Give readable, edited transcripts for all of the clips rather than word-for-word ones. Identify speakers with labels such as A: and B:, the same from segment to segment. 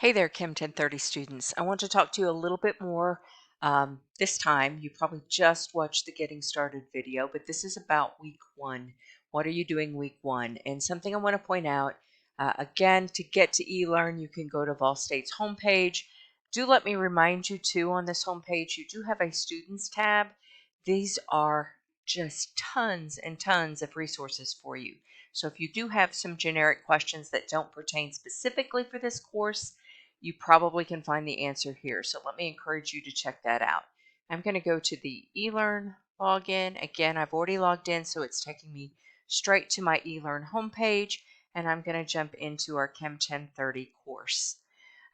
A: Hey there, Chem 1030 students. I want to talk to you a little bit more. This time, you probably just watched the Getting Started video, but this is about week one. What are you doing week one? And something I want to point out, again, to get to eLearn, you can go to Vol State's homepage. Do let me remind you, too, on this homepage, you do have a Students tab. These are just tons and tons of resources for you. So if you do have some generic questions that don't pertain specifically for this course, you probably can find the answer here. So let me encourage you to check that out. I'm going to go to the eLearn login. Again, I've already logged in, so it's taking me straight to my eLearn homepage, and I'm going to jump into our Chem 1030 course.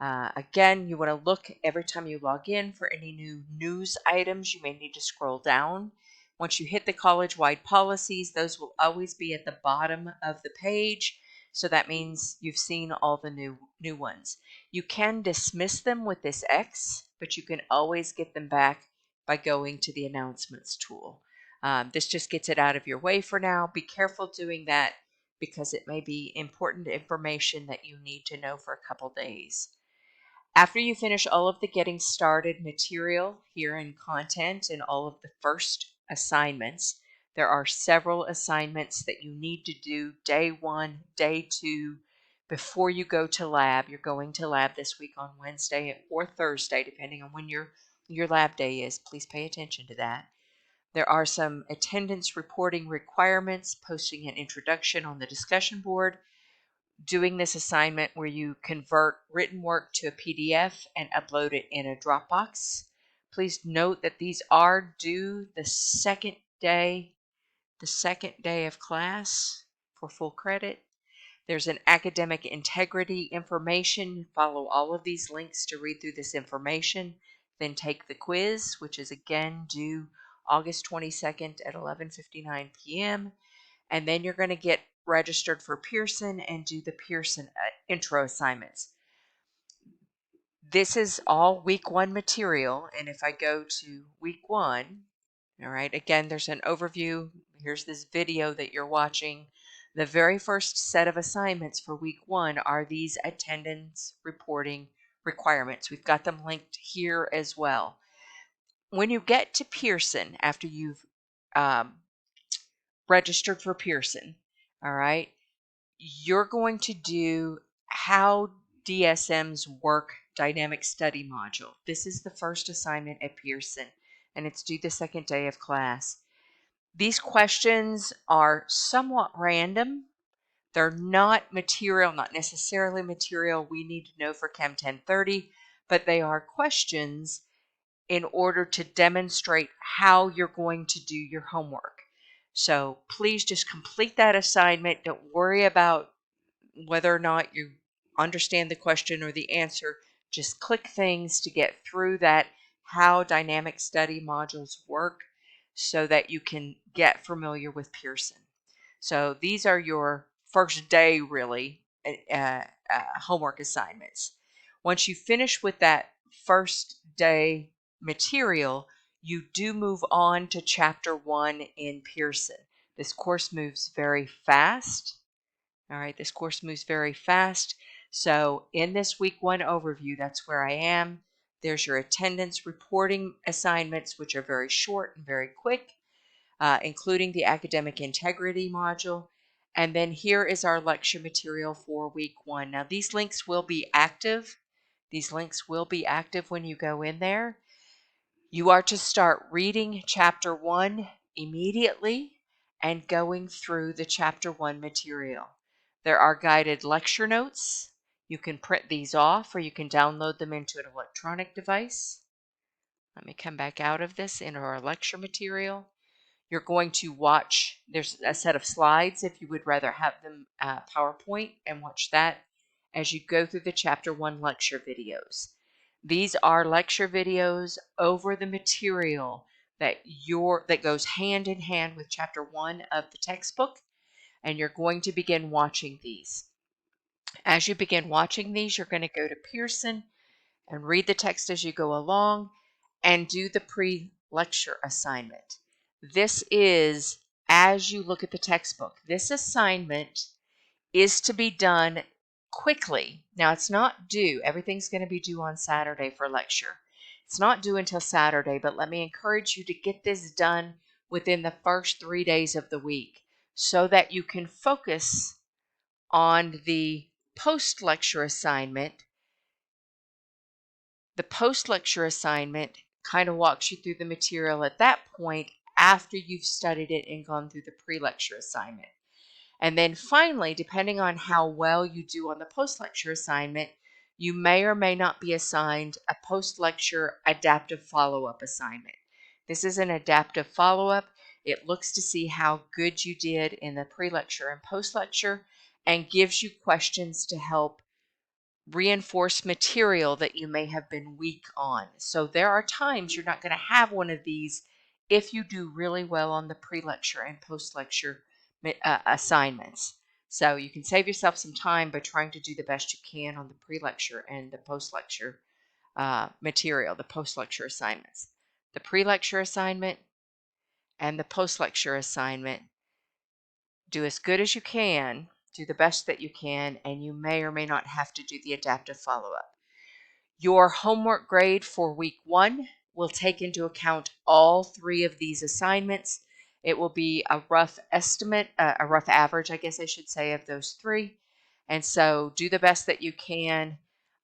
A: Again, you want to look every time you log in for any new news items. You may need to scroll down. Once you hit the college-wide policies, those will always be at the bottom of the page. So that means you've seen all the new ones. You can dismiss them with this X, but you can always get them back by going to the announcements tool. This just gets it out of your way for now. Be careful doing that because it may be important information that you need to know for a couple days. After you finish all of the Getting Started material here in content and all of the first assignments, there are several assignments that you need to do day one, day two, before you go to lab. You're going to lab this week on Wednesday or Thursday, depending on when your lab day is. Please pay attention to that. There are some attendance reporting requirements, posting an introduction on the discussion board, doing this assignment where you convert written work to a PDF and upload it in a Dropbox. Please note that these are due the second day of class for full credit. There's an academic integrity information. Follow all of these links to read through this information. Then take the quiz, which is again due August 22nd at 11:59 p.m. And then you're going to get registered for Pearson and do the Pearson intro assignments. This is all week one material. And if I go to week one, all right, again, there's an overview. Here's this video that you're watching. The very first set of assignments for week one are these attendance reporting requirements. We've got them linked here as well. When you get to Pearson, after you've registered for Pearson, all right, you're going to do how DSMs work dynamic study module. This is the first assignment at Pearson, and it's due the second day of class. These questions are somewhat random. They're not material, not necessarily material we need to know for Chem 1030, but they are questions in order to demonstrate how you're going to do your homework. So please just complete that assignment. Don't worry about whether or not you understand the question or the answer. Just click things to get through that how dynamic study modules work so that you can get familiar with Pearson. So these are your first day, really, homework assignments. Once you finish with that first day material, you do move on to Chapter 1 in Pearson. This course moves very fast. All right, this course moves very fast. So in this week one overview, that's where I am. There's your attendance reporting assignments, which are very short and very quick, including the academic integrity module. And then here is our lecture material for week one. Now these links will be active. These links will be active when you go in there. You are to start reading Chapter 1 immediately and going through the Chapter 1 material. There are guided lecture notes. You can print these off or you can download them into an electronic device. Let me come back out of this into our lecture material. You're going to watch, there's a set of slides if you would rather have them PowerPoint and watch that as you go through the Chapter 1 lecture videos. These are lecture videos over the material that goes hand in hand with Chapter 1 of the textbook, and you're going to begin watching these. As you begin watching these, you're going to go to Pearson and read the text as you go along and do the pre-lecture assignment. This is as you look at the textbook. This assignment is to be done quickly. Now, it's not due. Everything's going to be due on Saturday for lecture. It's not due until Saturday, but let me encourage you to get this done within the first 3 days of the week so that you can focus on the post-lecture assignment. The post-lecture assignment kind of walks you through the material at that point after you've studied it and gone through the pre-lecture assignment. And then finally, depending on how well you do on the post-lecture assignment, you may or may not be assigned a post-lecture adaptive follow-up assignment. This is an adaptive follow-up. It looks to see how good you did in the pre-lecture and post-lecture and gives you questions to help reinforce material that you may have been weak on. So there are times you're not going to have one of these if you do really well on the pre-lecture and post-lecture assignments. So you can save yourself some time by trying to do the best you can on the pre-lecture and the post-lecture material, the post-lecture assignments. The pre-lecture assignment and the post-lecture assignment, do as good as you can, do the best that you can, and you may or may not have to do the adaptive follow-up. Your homework grade for week 1 will take into account all 3 of these assignments. It will be a rough estimate, a rough average, I guess I should say, of those 3. And so do the best that you can.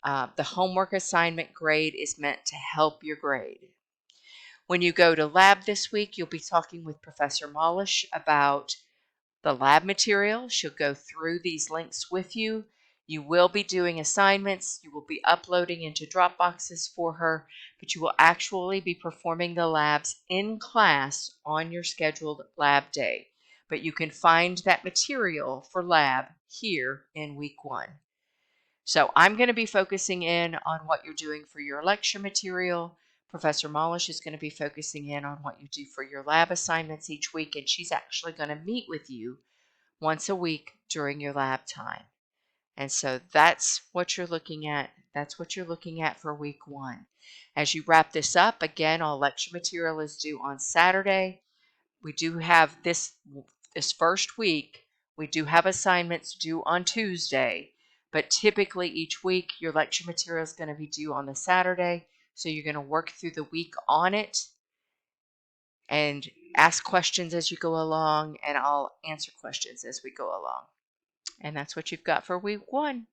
A: The homework assignment grade is meant to help your grade. When you go to lab this week, you'll be talking with Professor Molish about the lab material. She'll go through these links with you. You will be doing assignments. You will be uploading into Dropboxes for her, but you will actually be performing the labs in class on your scheduled lab day. But you can find that material for lab here in week 1. So I'm going to be focusing in on what you're doing for your lecture material. Professor Molish is going to be focusing in on what you do for your lab assignments each week, and she's actually going to meet with you once a week during your lab time. And so that's what you're looking at. That's what you're looking at for week 1. As you wrap this up, again, all lecture material is due on Saturday. We do have this first week, we do have assignments due on Tuesday, but typically each week your lecture material is going to be due on the Saturday. So you're going to work through the week on it and ask questions as you go along, and I'll answer questions as we go along. And that's what you've got for week 1.